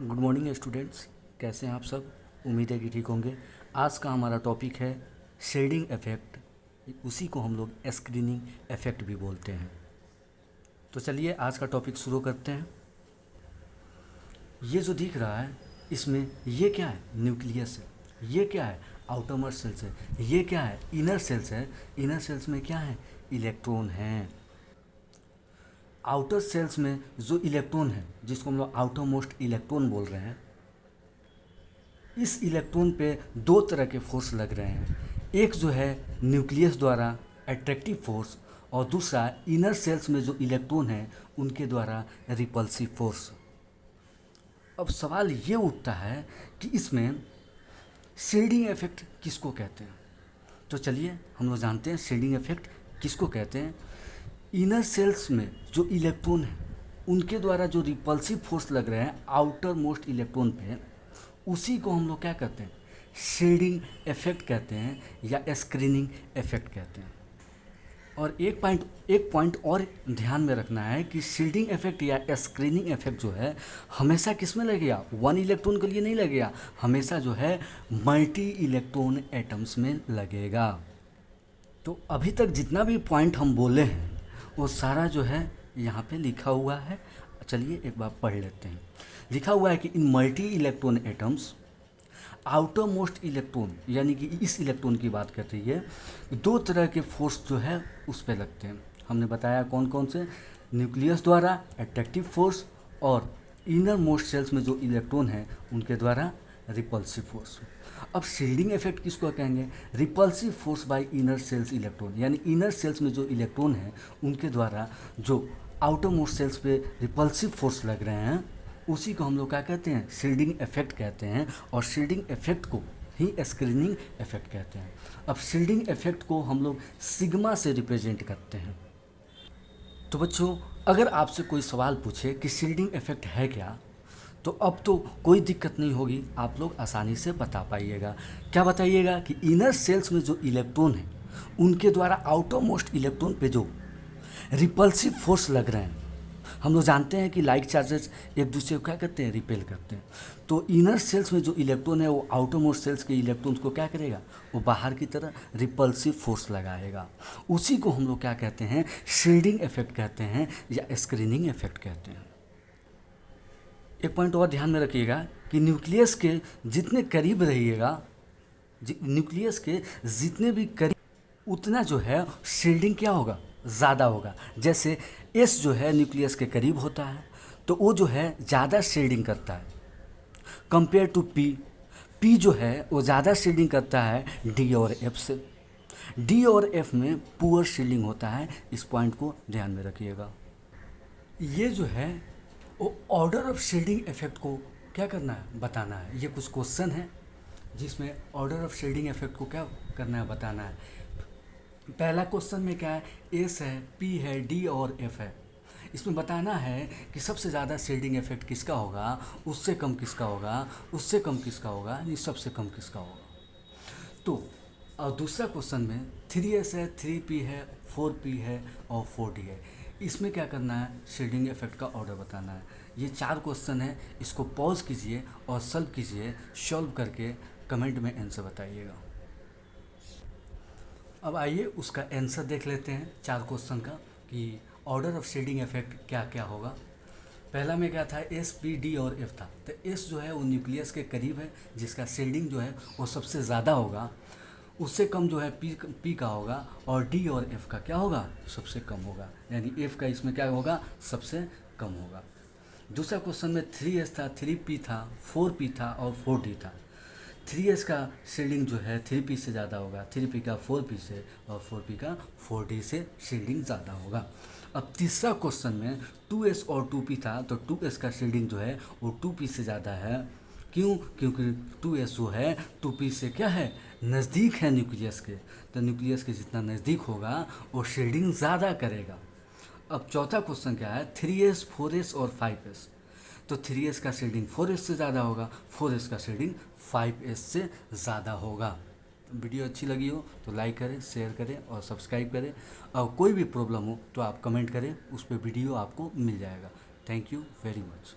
Good morning students. कैसे हैं आप सब? उम्मीद है कि ठीक होंगे। आज का हमारा टॉपिक है शेडिंग इफ़ेक्ट। उसी को हम लोग स्क्रीनिंग इफ़ेक्ट भी बोलते हैं। तो चलिए आज का टॉपिक शुरू करते हैं। ये जो दिख रहा है इसमें ये क्या है? न्यूक्लियस है। ये क्या है? आउटरमर सेल्स है। ये क्या है? इनर सेल्स है। इनर सेल्स में क्या है? इलेक्ट्रॉन हैं। आउटर सेल्स में जो इलेक्ट्रॉन है, जिसको हम लोग आउटर मोस्ट इलेक्ट्रॉन बोल रहे हैं, इस इलेक्ट्रॉन पे दो तरह के फोर्स लग रहे हैं। एक जो है न्यूक्लियस द्वारा अट्रैक्टिव फोर्स, और दूसरा इनर सेल्स में जो इलेक्ट्रॉन है उनके द्वारा रिपल्सिव फोर्स। अब सवाल ये उठता है कि इसमें शेडिंग इफेक्ट किसको कहते हैं? तो चलिए हम लोग जानते हैं शेडिंग इफेक्ट किसको कहते हैं। इनर सेल्स में जो इलेक्ट्रॉन है उनके द्वारा जो रिपल्सिव फोर्स लग रहे हैं आउटर मोस्ट इलेक्ट्रॉन पे, उसी को हम लोग क्या कहते हैं? शेडिंग इफेक्ट कहते हैं या स्क्रीनिंग इफेक्ट कहते हैं। और एक पॉइंट और ध्यान में रखना है कि शेडिंग इफेक्ट या स्क्रीनिंग इफेक्ट जो है हमेशा किस में लगेगा? वन इलेक्ट्रॉन के लिए नहीं लगेगा, हमेशा जो है मल्टी इलेक्ट्रॉन एटम्स में लगेगा। तो अभी तक जितना भी पॉइंट हम बोले हैं वो सारा जो है यहाँ पे लिखा हुआ है। चलिए एक बार पढ़ लेते हैं। लिखा हुआ है कि in multi electron atoms outermost electron, यानी कि इस इलेक्ट्रॉन की बात कर रही है, दो तरह के फोर्स जो है उस पर लगते हैं। हमने बताया कौन कौन से? न्यूक्लियस द्वारा अट्रैक्टिव फोर्स और इनर मोस्ट सेल्स में जो इलेक्ट्रॉन है उनके द्वारा रिपल्सिव फोर्स। अब शील्डिंग इफेक्ट किसको कहेंगे? Repulsive force by inner shells electron, यानी इनर सेल्स में जो इलेक्ट्रॉन है उनके द्वारा जो आउटर मोस्ट सेल्स पे रिपल्सिव फोर्स लग रहे हैं उसी को हम लोग क्या कहते हैं? शील्डिंग इफेक्ट कहते हैं। और शील्डिंग इफेक्ट को ही स्क्रीनिंग इफेक्ट कहते हैं। अब शील्डिंग इफेक्ट को हम लोग सिग्मा से रिप्रेजेंट करते हैं। तो बच्चों, अगर आपसे कोई सवाल पूछे कि शील्डिंग इफेक्ट है क्या, तो अब तो कोई दिक्कत नहीं होगी, आप लोग आसानी से बता पाइएगा। क्या बताइएगा? कि इनर सेल्स में जो इलेक्ट्रॉन है उनके द्वारा आउटर मोस्ट इलेक्ट्रॉन पे जो रिपल्सिव फोर्स लग रहे हैं, हम लोग जानते हैं कि लाइक चार्जेस एक दूसरे को क्या करते हैं? रिपेल करते हैं। तो इनर सेल्स में जो इलेक्ट्रॉन है वो आउटर मोस्ट सेल्स के इलेक्ट्रॉन्स को क्या करेगा? वो बाहर की तरह रिपल्सिव फोर्स लगाएगा। उसी को हम लोग क्या कहते हैं? शील्डिंग इफेक्ट कहते हैं या स्क्रीनिंग इफेक्ट कहते हैं। एक पॉइंट और ध्यान में रखिएगा कि न्यूक्लियस के जितने करीब रहिएगा, न्यूक्लियस के जितने भी करीब, उतना जो है शील्डिंग क्या होगा? ज़्यादा होगा। जैसे एस जो है न्यूक्लियस के करीब होता है तो वो जो है ज़्यादा शील्डिंग करता है कंपेयर टू पी। पी जो है वो ज़्यादा शील्डिंग करता है डी और एफ से। डी और एफ में पुअर शील्डिंग होता है। इस पॉइंट को ध्यान में रखिएगा। ये जो है वो ऑर्डर ऑफ शील्डिंग इफेक्ट को क्या करना है? बताना है। ये कुछ क्वेश्चन है जिसमें ऑर्डर ऑफ शील्डिंग इफेक्ट को क्या करना है? बताना है। पहला क्वेश्चन में क्या है? एस है, पी है, डी और एफ है। इसमें बताना है कि सबसे ज़्यादा शील्डिंग इफेक्ट किसका होगा, उससे कम किसका होगा, उससे कम किसका होगा, ये सबसे कम किसका होगा। तो और दूसरा क्वेश्चन में 3s है, 3p है, 4p है और 4d है। इसमें क्या करना है? शील्डिंग इफेक्ट का ऑर्डर बताना है। ये चार क्वेश्चन है, इसको पॉज कीजिए और सॉल्व कीजिए। सॉल्व करके कमेंट में आंसर बताइएगा। अब आइए उसका आंसर देख लेते हैं चार क्वेश्चन का कि ऑर्डर ऑफ शील्डिंग इफेक्ट क्या क्या होगा। पहला में क्या था? एस, पी, डी और एफ था। तो एस जो है वो न्यूक्लियस के करीब है, जिसका शील्डिंग जो है वो सबसे ज़्यादा होगा। उससे कम जो है पी का होगा। और डी और एफ का क्या होगा? सबसे कम होगा। यानी एफ का इसमें क्या होगा? सबसे कम होगा। दूसरा क्वेश्चन में 3s था, 3p था, 4p था और 4d था। 3s का शील्डिंग जो है 3p से ज़्यादा होगा, 3p का 4p से और 4p का 4d से शील्डिंग ज़्यादा होगा। अब तीसरा क्वेश्चन में 2s और 2p था, तो 2s का शील्डिंग जो है वो 2p से ज़्यादा है। क्यों? क्योंकि 2s जो है 2p से क्या है? नज़दीक है न्यूक्लियस के। तो न्यूक्लियस के जितना नज़दीक होगा वो शील्डिंग ज़्यादा करेगा। अब चौथा क्वेश्चन क्या है? 3s, 4s और 5s। तो 3s का शील्डिंग 4s से ज़्यादा होगा, 4s का शील्डिंग 5s से ज़्यादा होगा। वीडियो अच्छी लगी हो तो लाइक करें, शेयर करें और सब्सक्राइब करें। और कोई भी प्रॉब्लम हो तो आप कमेंट करें, उस पर वीडियो आपको मिल जाएगा। Thank you very much.